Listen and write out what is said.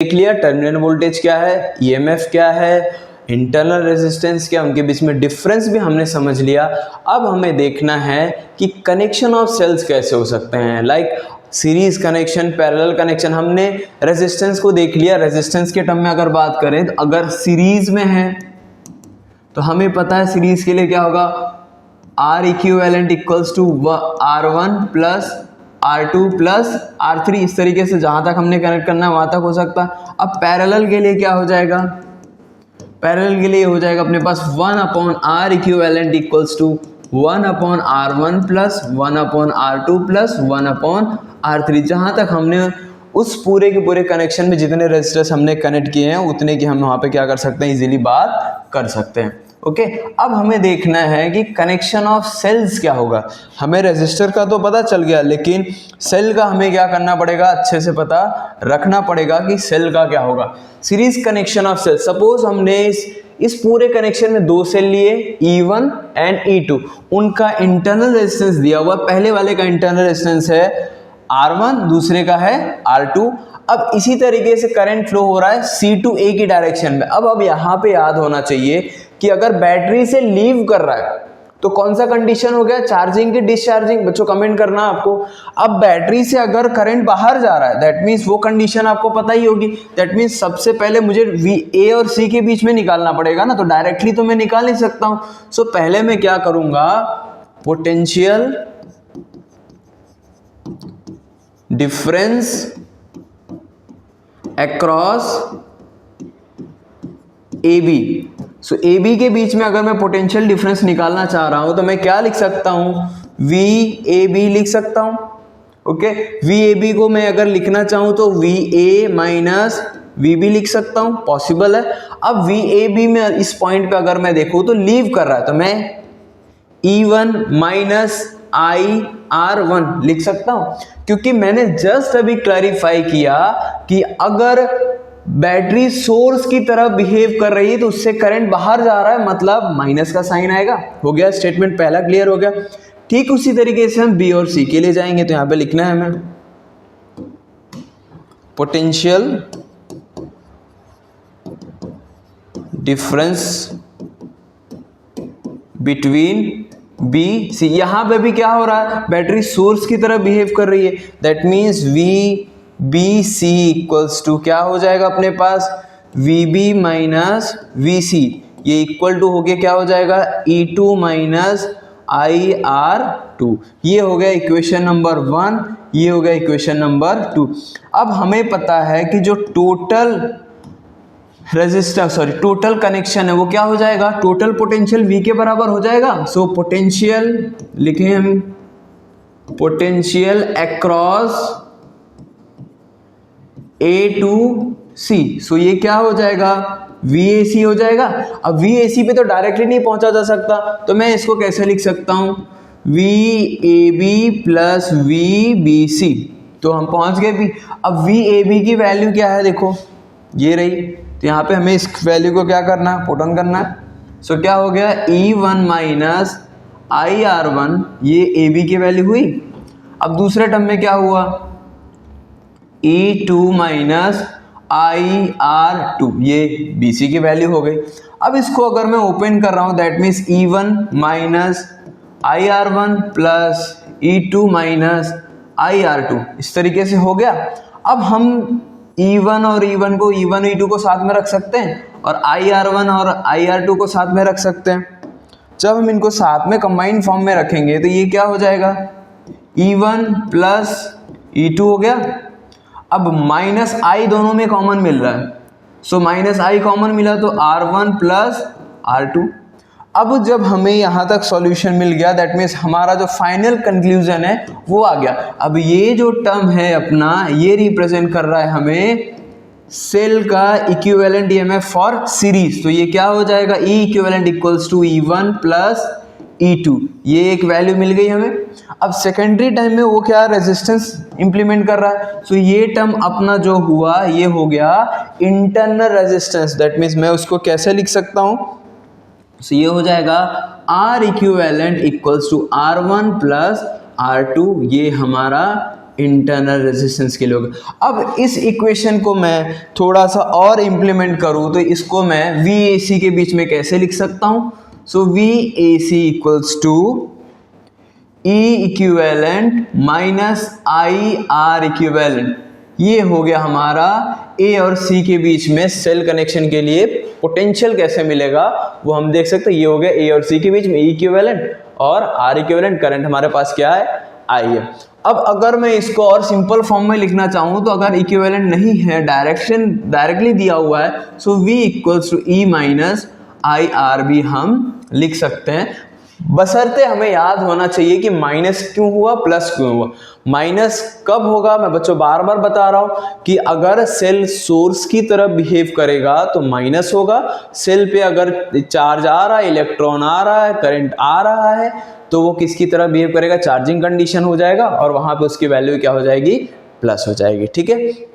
देख लिया terminal voltage क्या है, ईएमएफ क्या है, इंटरनल रेजिस्टेंस क्या, उनके बीच में डिफरेंस भी हमने समझ लिया। अब हमें देखना है कि कनेक्शन ऑफ सेल्स कैसे हो सकते हैं, like series connection, parallel connection. हमने रेजिस्टेंस को देख लिया, रेजिस्टेंस के टर्म में अगर बात करें तो अगर सीरीज में है तो हमें पता है सीरीज के लिए क्या होगा, R equivalent equals to R1 plus R2 plus R3। इस तरीके से जहां तक हमने कनेक्ट करना है वहां तक हो सकता है। अब पैरेलल के लिए क्या हो जाएगा, पैरेलल के लिए हो जाएगा अपने पास 1 upon R equivalent equals to 1 upon R1 plus 1 upon R2 plus 1 upon R3। जहां तक हमने उस पूरे के पूरे कनेक्शन में जितने रेजिस्टर्स हमने कनेक्ट किए हैं उतने की हम वहां पे क्या कर सकते हैं, इजीली बात कर सकते हैं। ओके, अब हमें देखना है कि कनेक्शन ऑफ सेल्स क्या होगा। हमें रेजिस्टर का तो पता चल गया, लेकिन सेल का हमें क्या करना पड़ेगा, अच्छे से पता रखना पड़ेगा कि सेल का क्या होगा। Series connection of cell, suppose हमने इस पूरे कनेक्शन में दो सेल लिए E1 एंड E2, उनका इंटरनल रेजिस्टेंस दिया हुआ, पहले वाले का इंटरनल रेजिस्टेंस है R1, दूसरे का है R2। अब इसी तरीके से करंट फ्लो हो रहा है C टू A की डायरेक्शन में। अब यहाँ पे याद होना चाहिए कि अगर बैटरी से लीव कर रहा है तो कौन सा कंडीशन हो गया, चार्जिंग की डिस्चार्जिंग। बच्चों कमेंट करना आपको। अब बैटरी से अगर करंट बाहर जा रहा है दैट मीन्स वो कंडीशन आपको पता ही होगी। दैट मीन्स सबसे पहले मुझे A और C के बीच में निकालना पड़ेगा ना, तो डायरेक्टली तो मैं निकाल नहीं सकता हूं। सो पहले मैं क्या करूंगा, पोटेंशियल डिफरेंस अक्रॉस AB। सो AB के बीच में अगर मैं पोटेंशियल डिफरेंस निकालना चाह रहा हूं तो मैं क्या लिख सकता हूं, VAB लिख सकता हूं। ओके, VAB को मैं अगर लिखना चाहूं तो VA माइनस VB लिख सकता हूं, पॉसिबल है। अब VAB में इस पॉइंट पे अगर मैं देखूं तो लीव कर रहा है, तो मैं E1 माइनस IR1 लिख सकता हूं, क्योंकि मैंने जस्ट अभी क्लैरिफाई किया कि अगर बैटरी सोर्स की तरह बिहेव कर रही है तो उससे करंट बाहर जा रहा है, मतलब माइनस का साइन आएगा। हो गया, स्टेटमेंट पहला क्लियर हो गया। ठीक उसी तरीके से हम B और C के लिए जाएंगे, तो यहां पे लिखना है हमें potential difference between B C। यहां पे भी क्या हो रहा है, बैटरी सोर्स की तरह बिहेव कर रही है। That means VBC equals to क्या हो जाएगा अपने पास, VB माइनस VC। ये इक्वल टू हो गया क्या हो जाएगा, E2 माइनस IR2। ये हो गया इक्वेशन नंबर 1, ये हो गया इक्वेशन नंबर 2। अब हमें पता है कि जो टोटल रेजिस्टर टोटल कनेक्शन है वो क्या हो जाएगा, टोटल पोटेंशियल V के बराबर हो जाएगा। सो पोटेंशियल लिखें हम, potential across A to C। सो ये क्या हो जाएगा, VAC हो जाएगा। अब VAC पे तो डायरेक्टली नहीं पहुंचा जा सकता, तो मैं इसको कैसे लिख सकता हूं, VAB प्लस VBC। तो हम पहुंच गए भी। अब VAB की वैल्यू क्या है, देखो ये रही, तो यहाँ पे हमें इस वैल्यू को क्या करना है, पुट ऑन करना है। सो क्या हो गया, E1 माइनस IR1, ये AB की वैल्यू हुई। अब दूसरे टर्म में क्या हुआ, E2 माइनस IR2, ये BC की वैल्यू हो गई। अब इसको अगर मैं ओपन कर रहा हूं that means E1 minus IR1 plus E2 minus IR2, इस तरीके से हो गया। अब हम E1 और E1 को, E1 E2 को साथ में रख सकते हैं और IR1 और IR2 को साथ में रख सकते हैं। जब हम इनको साथ में कंबाइंड फॉर्म में रखेंगे तो ये क्या हो जाएगा, E1 प्लस E2 हो गया। अब माइनस I दोनों में कॉमन मिल रहा है, सो माइनस I कॉमन मिला तो R1 प्लस R2। अब जब हमें यहाँ तक सॉल्यूशन मिल गया दैट मीन्स हमारा जो फाइनल कंक्लूजन है वो आ गया। अब ये जो टर्म है अपना, ये रिप्रेजेंट कर रहा है हमें सेल का इक्विवेलेंट ईएमएफ फॉर सीरीज। तो ये क्या हो जाएगा, E equivalent equals to E1 plus E2, ये एक वैल्यू मिल गई हमें। अब सेकेंडरी टाइम में वो क्या रेजिस्टेंस इंप्लीमेंट कर रहा है, सो ये टर्म अपना जो हुआ ये हो गया इंटरनल रेजिस्टेंस। दैट मीन्स मैं उसको कैसे लिख सकता हूं, सो ये हो जाएगा R equivalent equals to R1 plus R2, ये हमारा इंटरनल रेजिस्टेंस के लिए होगा। अब इस इक्वेशन को मैं थोड़ा सा और इम्प्लीमेंट करूँ तो इसको मैं VAC के बीच में कैसे लिख सकता हूँ? So VAC equals to E equivalent minus IR equivalent. ये हो गया हमारा A और C के बीच में सेल कनेक्शन के लिए पोटेंशियल कैसे मिलेगा वो हम देख सकते हैं। ये हो गया A और C के बीच में E इक्विवेलेंट और R इक्विवेलेंट, करंट हमारे पास क्या है? I है। अब अगर मैं इसको और सिंपल फॉर्म में लिखना चाहूँ तो अगर इक्विवेलेंट नहीं है, डायरेक्टली दिया हुआ है, so V equals to E minus IR भी हम लिख सकते हैं। बशर्ते हमें याद होना चाहिए कि माइनस क्यों हुआ, प्लस क्यों हुआ। माइनस कब होगा, मैं बच्चों बार बार बता रहा हूं कि अगर सेल सोर्स की तरह बिहेव करेगा तो माइनस होगा। सेल पे अगर चार्ज आ रहा है, इलेक्ट्रॉन आ रहा है, करंट आ रहा है, तो वो किसकी तरह बिहेव करेगा? चार्जिंग कंडीशन हो जाएगा और वहां पे उसकी वैल्यू क्या हो जाएगी? प्लस हो जाएगी। ठीक है।